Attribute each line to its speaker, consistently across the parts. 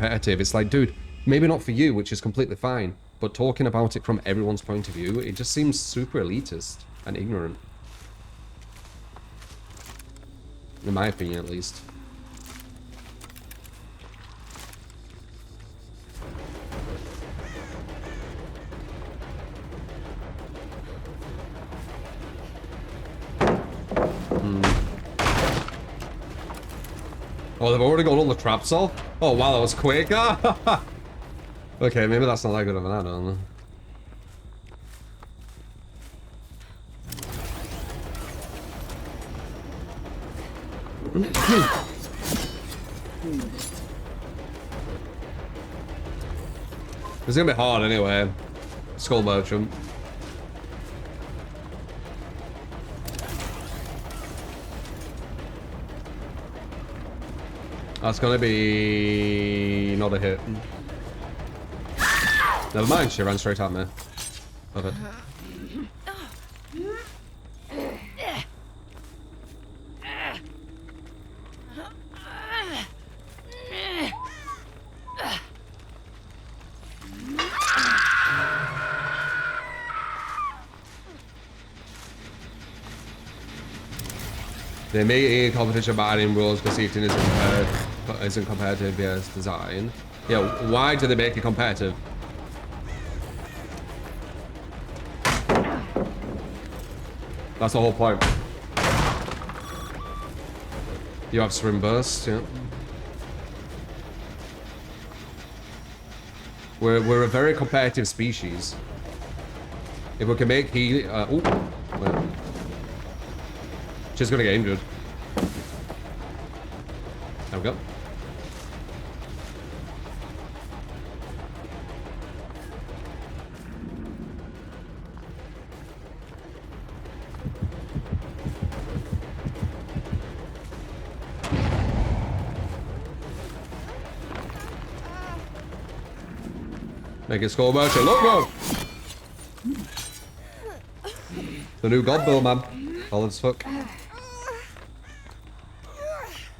Speaker 1: competitive. It's like, dude, maybe not for you, which is completely fine, but talking about it from everyone's point of view, it just seems super elitist and ignorant. In my opinion, at least. Oh, they've already got all the traps off? Oh, wow, that was quick. Okay, maybe that's not that good of an add-on. It's gonna be hard anyway. Skull Merchant. That's gonna be not a hit. Never mind, she ran straight at me. Love it. They may in competition by adding rules because Seaton isn't competitive via its design. Yeah, why do they make it competitive? That's the whole point. You have swim burst, yeah. We're a very competitive species. If we can make heal, wait. She's gonna get injured. There we go. Make it Skull Merchant. Look, go! The new God Bill, man. Solid as fuck.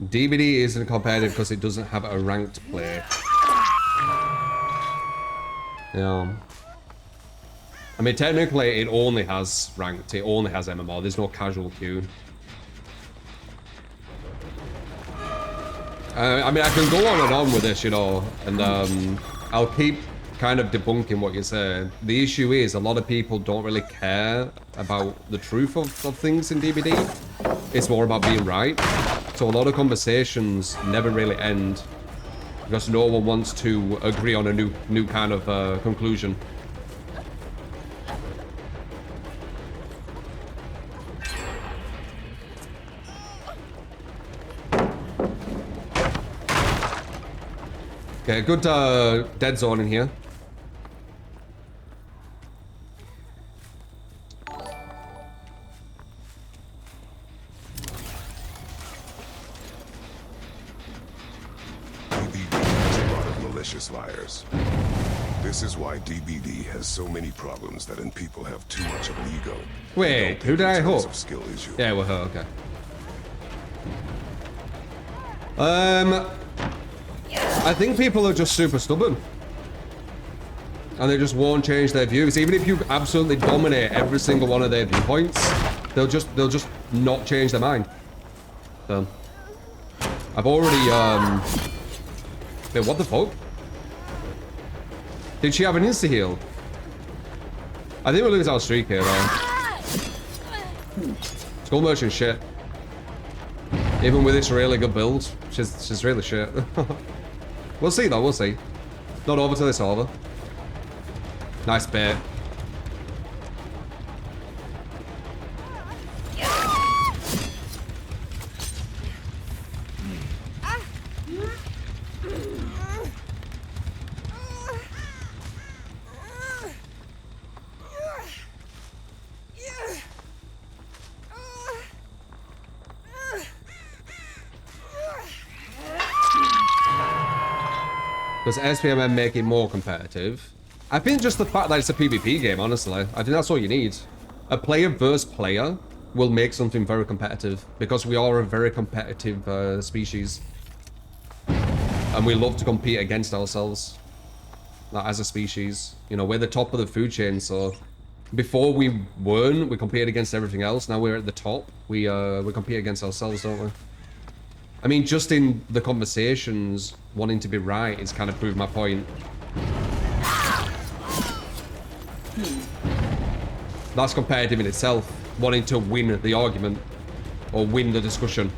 Speaker 1: DVD isn't competitive because it doesn't have a ranked play. Yeah. I mean, technically, it only has ranked. It only has MMR. There's no casual queue. I mean, I can go on and on with this, you know, and I'll keep kind of debunking what you say. The issue is a lot of people don't really care about the truth of things in DBD. It's more about being right. So a lot of conversations never really end because no one wants to agree on a new kind of conclusion. Okay, good dead zone in here.
Speaker 2: Liars. This is why DBD has so many problems that people have too much of an ego.
Speaker 1: Wait, who did I hook?
Speaker 2: Skill issue.
Speaker 1: Yeah, with her, okay. I think people are just super stubborn. And they just won't change their views. Even if you absolutely dominate every single one of their viewpoints, they'll just not change their mind. So I've already wait, what the fuck? Did she have an insta-heal? I think we'll lose our streak here, though. Skull Merchant shit. Even with this really good build, she's really shit. We'll see, though, we'll see. Not over till it's over. Nice bait. Does SPMM make it more competitive? I think just the fact that it's a PvP game, honestly. I think that's all you need. A player versus player will make something very competitive because we are a very competitive species. And we love to compete against ourselves, like, as a species. You know, we're the top of the food chain, so before we weren't, we competed against everything else. Now we're at the top. We compete against ourselves, don't we? I mean, just in the conversations, wanting to be right is kind of proved my point. That's competitive in itself, wanting to win the argument or win the discussion.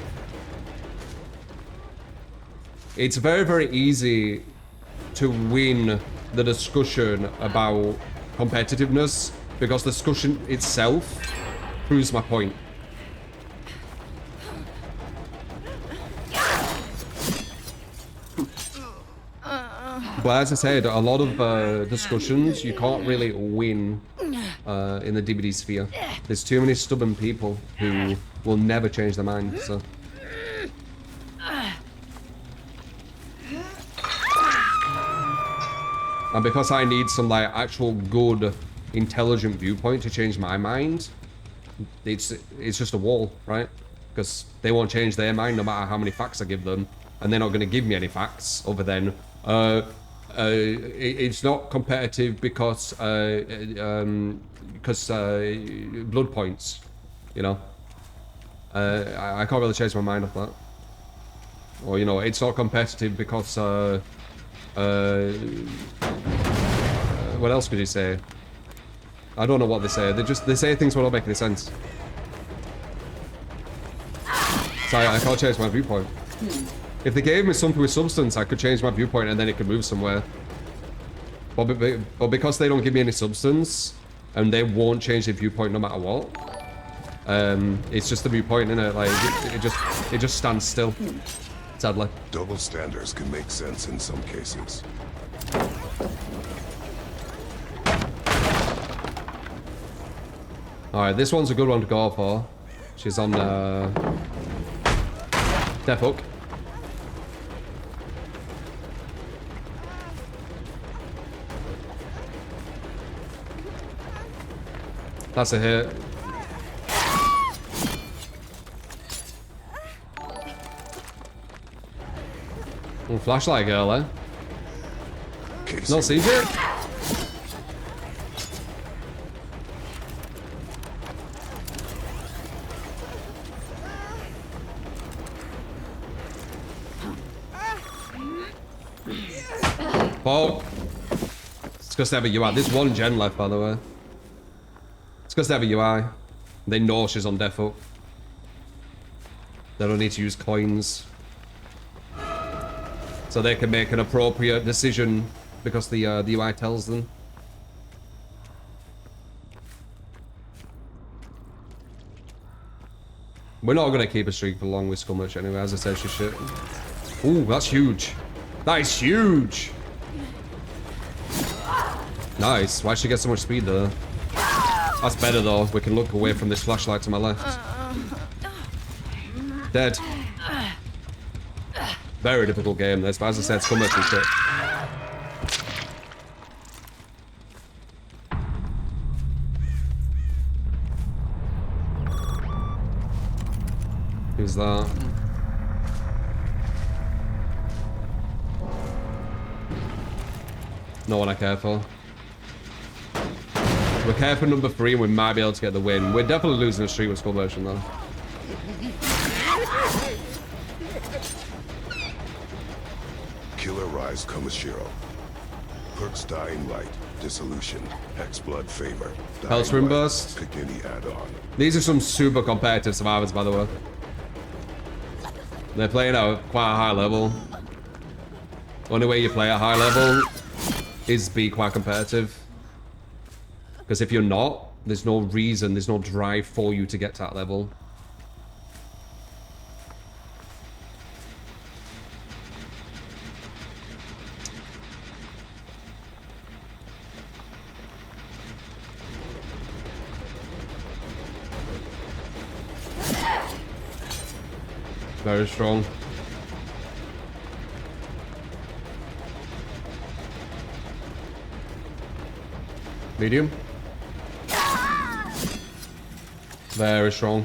Speaker 1: It's very, very easy to win the discussion about competitiveness because the discussion itself proves my point. But as I said, a lot of discussions you can't really win in the DBD sphere. There's too many stubborn people who will never change their mind. So. And because I need some like actual good, intelligent viewpoint to change my mind, it's just a wall, right? Because they won't change their mind no matter how many facts I give them, and they're not going to give me any facts other than it's not competitive because blood points, you know. I can't really change my mind off that. Or, you know, it's not competitive because what else could you say? I don't know what they say. They say things that don't make any sense. So I can't change my viewpoint. If they gave me something with substance, I could change my viewpoint and then it could move somewhere. But because they don't give me any substance, and they won't change their viewpoint no matter what, it's just the viewpoint, innit? Like it just stands still. Sadly.
Speaker 2: Double standards can make sense in some cases.
Speaker 1: Alright, this one's a good one to go for. She's on Death Hook. That's a hit. Oh, flashlight girl, eh? No CJ? Oh. It's because they have a UI. There's one gen left, by the way. It's because they have a UI. They know she's on Death Hook. They don't need to use coins. So they can make an appropriate decision because the UI tells them. We're not going to keep a streak for long with Skullmuch anyway, as I said, she's shit. Ooh, that's huge. That is huge! Nice. Why'd she get so much speed there? That's better though. We can look away from this flashlight to my left. Dead. Very difficult game this, but as I said, Skullmuch is shit. Who's that? No one I care for. We're care for number 3 and we might be able to get the win. We're definitely losing the streak with Skull Motion though.
Speaker 2: Killer Rise Komashiro. Perks Dying Light. Dissolution. Hex Blood Favor.
Speaker 1: Hell's Rim Burst.
Speaker 2: Pick any add-on.
Speaker 1: These are some super competitive survivors, by the way. They're playing at quite a high level. Only way you play at high level is be quite competitive. Because if you're not, there's no reason, there's no drive for you to get to that level. Very strong. Medium. Very strong.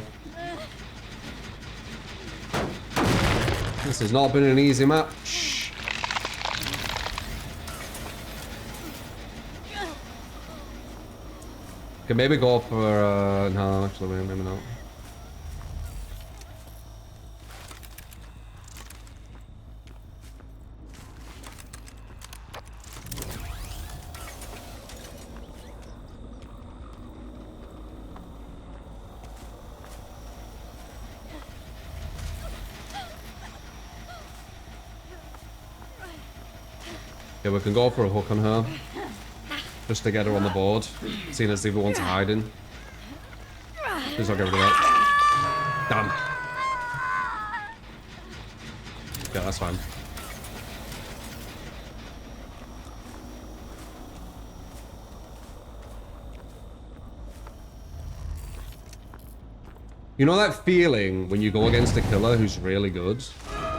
Speaker 1: This has not been an easy match. Can maybe go for, no, actually, maybe not. Yeah, we can go for a hook on her. Just to get her on the board. Seeing as the other one's hiding. Just not get rid of that. Damn. Yeah, that's fine. You know that feeling when you go against a killer who's really good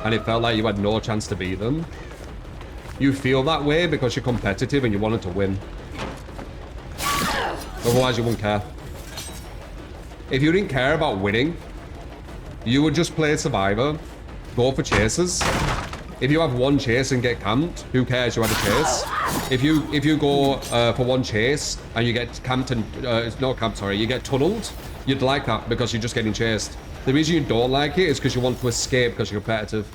Speaker 1: and it felt like you had no chance to beat them? You feel that way because you're competitive and you wanted to win. Otherwise, you wouldn't care. If you didn't care about winning, you would just play Survivor, go for chases. If you have one chase and get camped, who cares? You had a chase. If you go for one chase and you get camped and it's not camped, sorry, you get tunneled, you'd like that because you're just getting chased. The reason you don't like it is because you want to escape because you're competitive.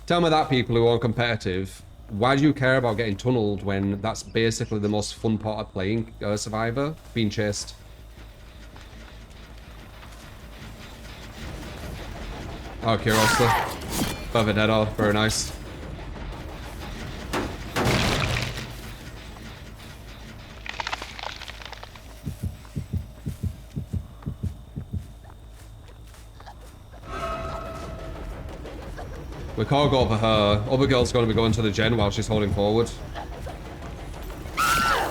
Speaker 1: Tell me that, people who are competitive, why do you care about getting tunneled when that's basically the most fun part of playing Survivor? Being chased. Oh, Curiosity. Perfect head off. Very nice. We can't go for her. Other girl's going to be going to the gen while she's holding forward.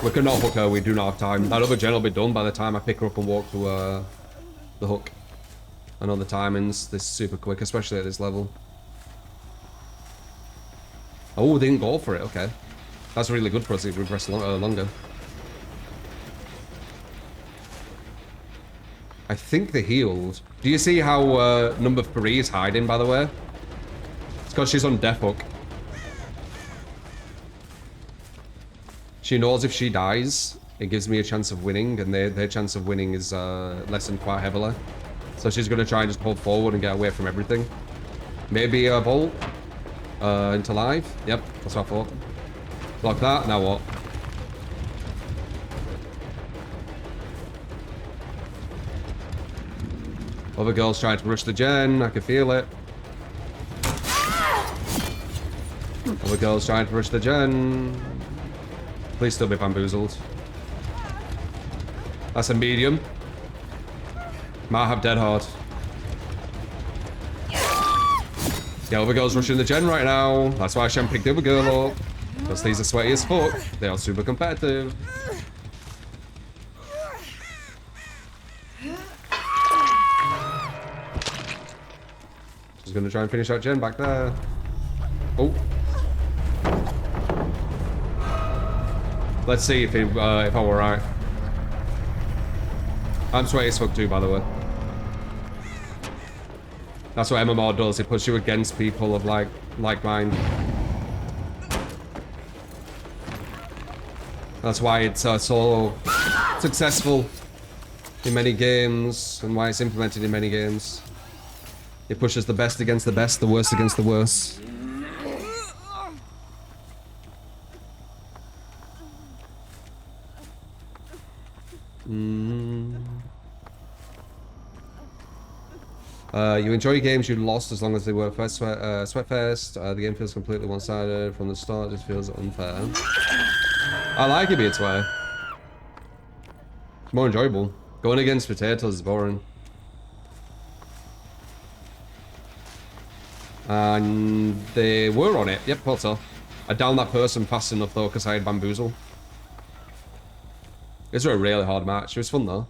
Speaker 1: We cannot hook her. We do not have time. That other gen will be done by the time I pick her up and walk to the hook. I know the timings. This is super quick, especially at this level. Oh, they didn't go for it. Okay. That's really good for us if we press longer. I think they healed. Do you see how number 3 is hiding, by the way? It's because she's on death hook. She knows if she dies, it gives me a chance of winning, and their chance of winning is lessened quite heavily. So she's going to try and just pull forward and get away from everything. Maybe a bolt into live. Yep, that's what I thought. Block that, now what? Other girl's trying to rush the gen, I can feel it. Other girl's trying to rush the gen. Please still be bamboozled. That's a medium. Might have dead hard. Yeah, other girl's rushing the gen right now. That's why I shan't pick the other girl up. Because these are sweaty as fuck. They are super competitive. She's gonna try and finish that gen back there. Oh. Let's see if I were right. I'm sweaty as fuck too, by the way. That's what MMR does. It puts you against people of like mind. That's why it's so successful in many games, and why it's implemented in many games. It pushes the best against the best, the worst against the worst. You enjoy games you lost as long as they were first Sweatfest. The game feels completely one-sided from the start. It just feels unfair. I like it being sweaty. It's more enjoyable. Going against potatoes is boring. And they were on it. Yep, thought so. I downed that person fast enough though because I had bamboozle. This was a really hard match. It was fun though.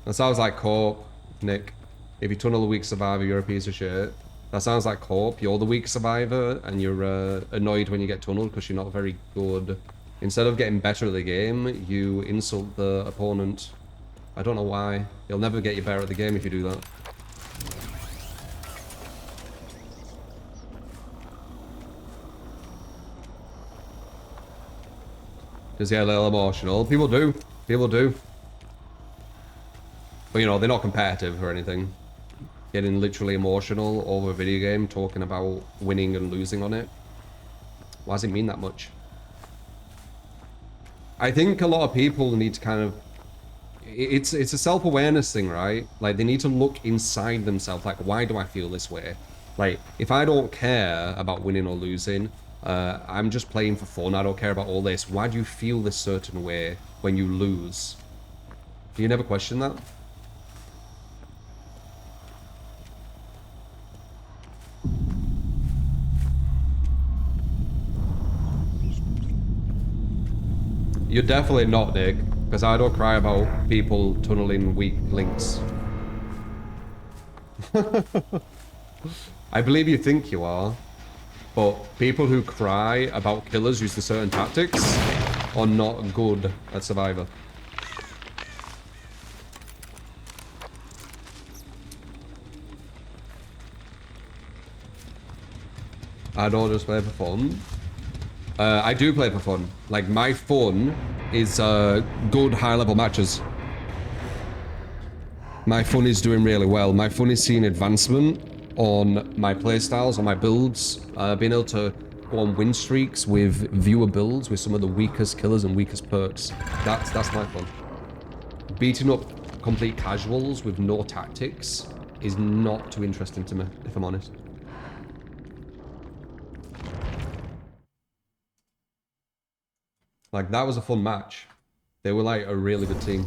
Speaker 1: That sounds like Corp, Nick. If you tunnel a weak survivor, you're a piece of shit. That sounds like Corp. You're the weak survivor, and you're annoyed when you get tunneled because you're not very good Instead of getting better at the game, you insult the opponent. I don't know why. You'll never get you better at the game if you do that. Just get a little emotional. People do. People do. But you know, they're not competitive or anything. Getting literally emotional over a video game, talking about winning and losing on it. Why does it mean that much? I think a lot of people need to kind of... It's a self-awareness thing, right? Like, they need to look inside themselves. Like, why do I feel this way? Like, if I don't care about winning or losing, I'm just playing for fun, I don't care about all this. Why do you feel this certain way when you lose? Do you never question that? You're definitely not, Nick, because I don't cry about people tunneling weak links. I believe you think you are, but people who cry about killers using certain tactics are not good at Survivor. I don't just play for fun. I do play for fun. Like, my fun is good high-level matches. My fun is doing really well. My fun is seeing advancement on my playstyles, on my builds, being able to go on win streaks with viewer builds with some of the weakest killers and weakest perks. That's my fun. Beating up complete casuals with no tactics is not too interesting to me, if I'm honest. Like, that was a fun match. They were like a really good team.